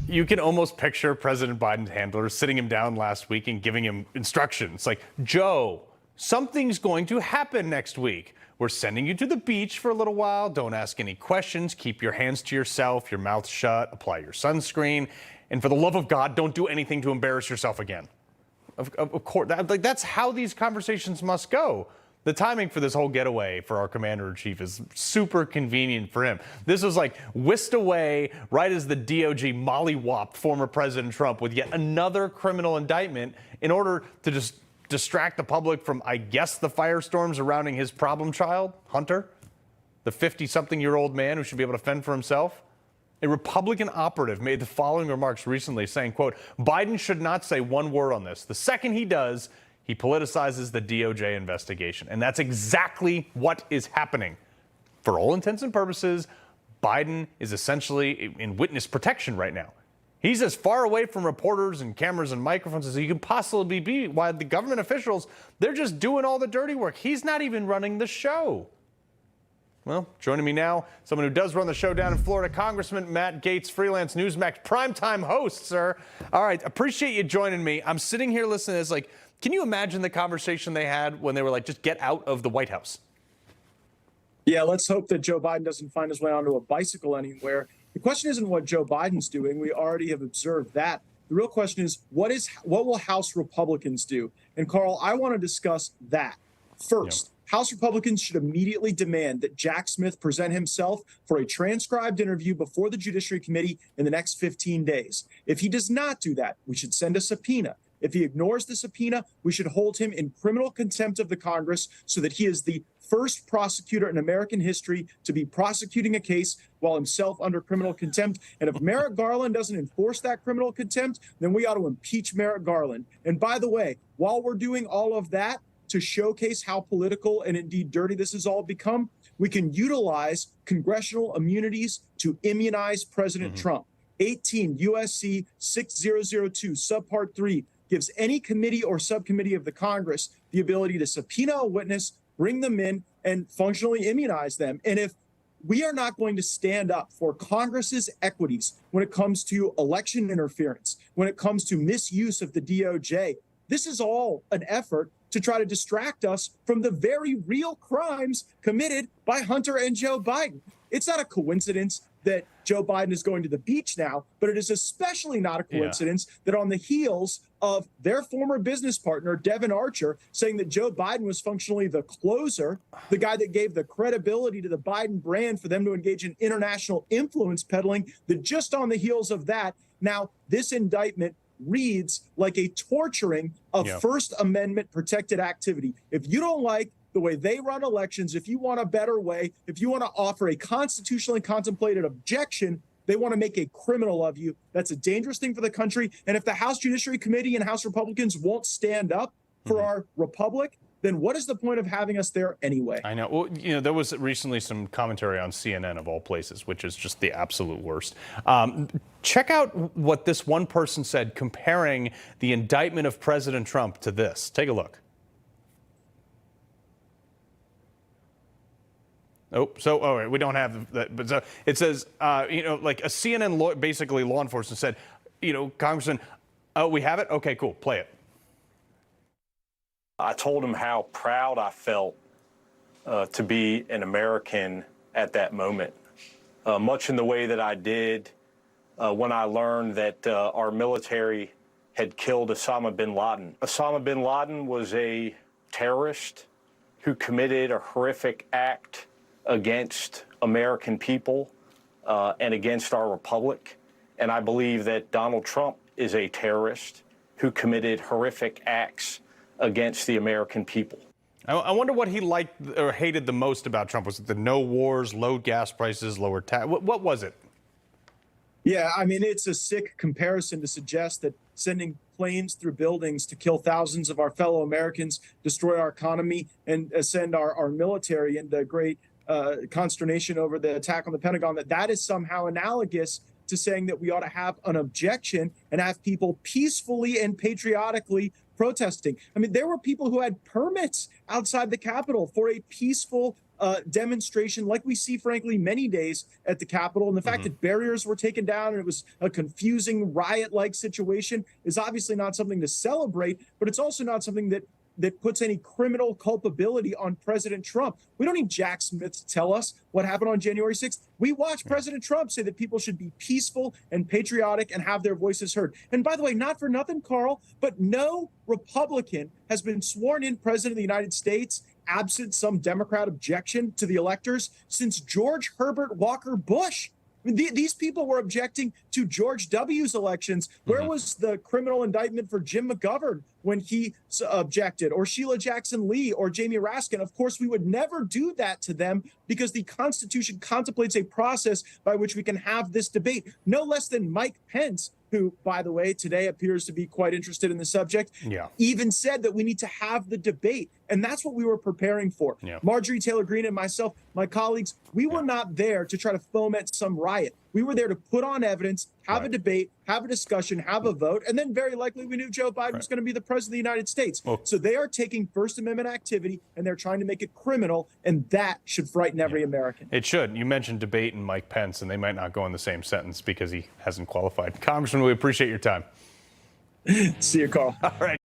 You can almost picture President Biden's handlers sitting him down last week and giving him instructions like, Joe, something's going to happen next week. We're sending you to the beach for a little while. Don't ask any questions. Keep your hands to yourself, your mouth shut, apply your sunscreen. And for the love of God, don't do anything to embarrass yourself again. Of course, that's how these conversations must go. The timing for this whole getaway for our commander-in-chief is super convenient for him. This was like whisked away right as the DOJ mollywopped former President Trump with yet another criminal indictment in order to just distract the public from, I guess, the firestorm surrounding his problem child, Hunter, the 50-something-year-old man who should be able to fend for himself. A Republican operative made the following remarks recently saying, quote, Biden should not say one word on this. The second he does, he politicizes the DOJ investigation. And that's exactly what is happening. For all intents and purposes, Biden is essentially in witness protection right now. He's as far away from reporters and cameras and microphones as he could possibly be, while the government officials, they're just doing all the dirty work. He's not even running the show. Well, joining me now, someone who does run the show down in Florida, Congressman Matt Gaetz, freelance Newsmax primetime host, sir. All right, appreciate you joining me. I'm sitting here listening to this, like, can you imagine the conversation they had when they were like, just get out of the White House? Yeah, let's hope that Joe Biden doesn't find his way onto a bicycle anywhere. The question isn't what Joe Biden's doing. We already have observed that. The real question is, what will House Republicans do? And Carl, I want to discuss that first. Yep. House Republicans should immediately demand that Jack Smith present himself for a transcribed interview before the Judiciary Committee in the next 15 days. If he does not do that, we should send a subpoena. If he ignores the subpoena, we should hold him in criminal contempt of the Congress so that he is the first prosecutor in American history to be prosecuting a case while himself under criminal contempt. And if Merrick Garland doesn't enforce that criminal contempt, then we ought to impeach Merrick Garland. And by the way, while we're doing all of that, to showcase how political and indeed dirty this has all become, we can utilize congressional immunities to immunize President Trump. 18 U.S.C. 6002 subpart 3 gives any committee or subcommittee of the Congress the ability to subpoena a witness, bring them in, and functionally immunize them. And if we are not going to stand up for Congress's equities when it comes to election interference, when it comes to misuse of the DOJ, this is all an effort to try to distract us from the very real crimes committed by Hunter and Joe Biden. It's not a coincidence that Joe Biden is going to the beach now, but it is especially not a coincidence that on the heels of their former business partner, Devin Archer, saying that Joe Biden was functionally the closer, the guy that gave the credibility to the Biden brand for them to engage in international influence peddling, that just on the heels of that, now this indictment reads like a torturing of First Amendment protected activity. If you don't like the way they run elections, if you want a better way, if you want to offer a constitutionally contemplated objection, they want to make a criminal of you. That's a dangerous thing for the country. And if the House Judiciary Committee and House Republicans won't stand up for our republic, then what is the point of having us there anyway? I know. Well, you know, there was recently some commentary on CNN of all places, which is just the absolute worst. Check out what this one person said comparing the indictment of President Trump to this. Take a look. Oh, so, all right, we don't have that. But so it says, you know, like a CNN, basically law enforcement said, you know, Congressman, oh, we have it? Okay, cool, play it. I told him how proud I felt to be an American at that moment, much in the way that I did when I learned that our military had killed Osama bin Laden. Osama bin Laden was a terrorist who committed a horrific act against American people and against our republic. And I believe that Donald Trump is a terrorist who committed horrific acts against the American people. I wonder what he liked or hated the most about Trump. Was it the no wars, low gas prices, lower tax? What was it? Yeah, I mean, it's a sick comparison to suggest that sending planes through buildings to kill thousands of our fellow Americans, destroy our economy, and send our military into great consternation over the attack on the Pentagon, that is somehow analogous to saying that we ought to have an objection and have people peacefully and patriotically protesting. I mean, there were people who had permits outside the Capitol for a peaceful demonstration like we see, frankly, many days at the Capitol. And the fact that barriers were taken down and it was a confusing riot-like situation is obviously not something to celebrate, but it's also not something that puts any criminal culpability on President Trump. We don't need Jack Smith to tell us what happened on January 6th. We watched President Trump say that people should be peaceful and patriotic and have their voices heard. And by the way, not for nothing, Carl, but no Republican has been sworn in president of the United States absent some Democrat objection to the electors since George Herbert Walker Bush. These people were objecting to George W.'s elections. Where was the criminal indictment for Jim McGovern when he objected, or Sheila Jackson Lee, or Jamie Raskin? Of course, we would never do that to them because the Constitution contemplates a process by which we can have this debate. No less than Mike Pence, who, by the way, today appears to be quite interested in the subject, even said that we need to have the debate. And that's what we were preparing for. Marjorie Taylor Greene and myself, my colleagues, we were not there to try to foment some riot. We were there to put on evidence, have a debate, have a discussion, have a vote, and then very likely we knew Joe Biden was going to be the president of the United States. So they are taking First Amendment activity and they're trying to make it criminal, and that should frighten every American. It should. You mentioned debate and Mike Pence, and they might not go in the same sentence because he hasn't qualified. Congressman, we appreciate your time. See you, Carl. All right.